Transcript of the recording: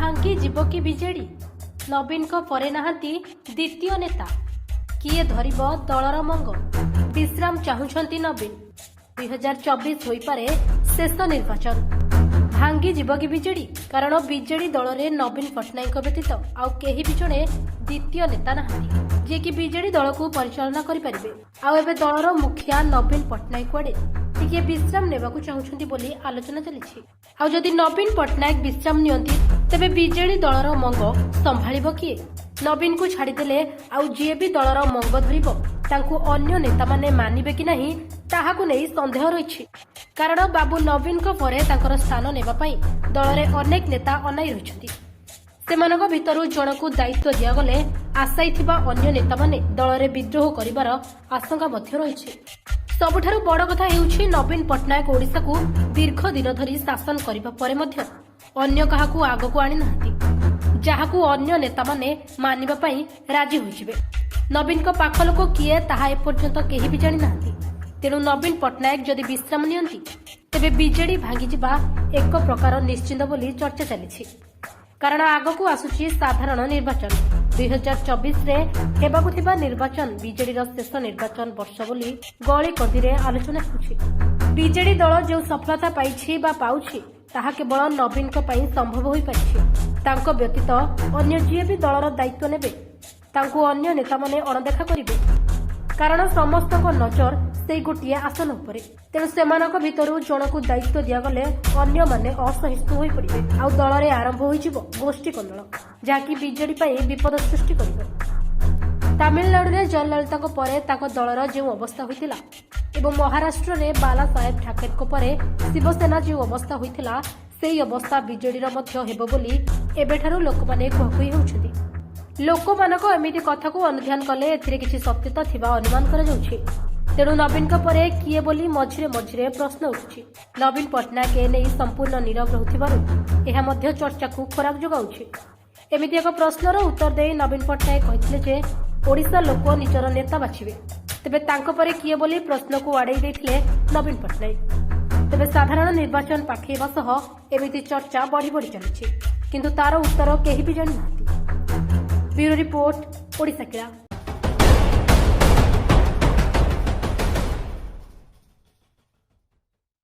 भांगी जीव कि बिजेडी नवीन परे नाहांती द्वितीय नेता किए धरिब दलर मंग विश्राम चाहुछंती नवीन 2024 होइपारे शेष निर्वाचन भांगी जीव कि बिजेडी कारण बिजेडी दल में नवीन पट्टनायक व्यतीत आउ केही भी जणे द्वितीय नेता नाहांती जे कि बिजेडी दल को परिचालना करिपारिबे। आउ एबे दलर मुखिया नवीन पट्टनायक आड़े टिके विश्राम नेबाकू चाहुछंती बोली आलोचना चलिछि। आउ जदि नवीन पट्टनायक विश्राम नियंती तेबे बिजेडी दलर मंग संभाळिबो किए? नवीन को छाड़ीदेले आउ जे भी दलर मंग धरिबो तांकू अन्य नेता माने मानिबे कि नहीं ताहाकू नै संदेह रहिछि। कारण बाबू नवीन को परे तांकर स्थान नेबा पई दल रे अनेक नेता अनाई रहिछंती। सेमानक भितरु जनकू दायित्व दियागले आशाई थिबा अन्य नेता माने दल रे विद्रोह करिवार आशंका मध्य रहिछि। सबुठारु बड़ कथा हेउछि नवीन पट्टनायक ओडिसा को दीर्घ दिन धरी शासन करिबा परे मध्य अन्य काहाकू आगकू आनि नाहांती जाहाकू अन्य नेता माने मानिबा पई राजी होइजिबे। नवीन को पाख लोक किए ताहा एपर्यंत केही भी जानि नाहांती। तेणु नवीन पट्टनायक जदि विश्राम नियंती तेबे बिजेडी भांगी जिबा एक प्रकार निश्चिंत बोली चर्चा चलिछि। कारण आगकू आसुछि साधारण निर्वाचन 2024 रे हेबाकू थिबा निर्वाचन बिजेडी शेष निर्वाचन वर्ष बोली गली कदिरे आलोचना होछि। बिजेडी दल जो सफलता पाइछि बा पाउछि ताहा केवल नवीन को पई संभव होई पाइछि। तांको व्यतीत अन्य जे भी दलर दायित्व नेबे तांको अन्य नेता माने अणदेखा करिवे। कारण समस्त नजर से गोटे आसन उपरे। तेणु सेमानक भितरु जनकू दायित्व दियागले अन्य माने असहिष्णु होई पड़िबे। आउ दल रे आरंभ होइजिबो गोष्ठी कन्दल जाकी बिजेडी पई विपद सृष्टि करिबो। तामिलनाडु रे जयललिता को परे ताको दलर जे अवस्था होइतिला एवं महाराष्ट्र रे बाला साहेब ठाकरे को परे शिवसेना जे अवस्था होइतिला सेही अवस्था बिजेडी रो मध्य हेबो बोली एबेठारु लोकमाने कहकुई होउछथि। लोकमानक एमिति कथाकू अनुध्यान कले एथिरे किछि सत्यता थिबा अनुमान करा जाउछि। तेणु नवीन परे किए बोली मझिरे मझिरे प्रश्न उठुछि। नवीन पट्टनायक ए नै संपूर्ण नीरव रहुथिबारु एहा मध्य चर्चा को खराब जोगाउछि। एमिति एक प्रश्नर उत्तर दे नवीन पट्टनायक कहिथिले जे ओडिसा लोक निजर नेता बाछिबे। तेबे तांको परे किए बोली प्रश्न को आड़ै दैथिले नवीन पट्टनायक। तेबे साधारण निर्वाचन पाखेबा सह एमिति चर्चा बढ़ी बढ़ी चलिछि किंतु तार उत्तर केही भी जानि नाहांती। ब्यूरो रिपोर्ट ओडिसा किला।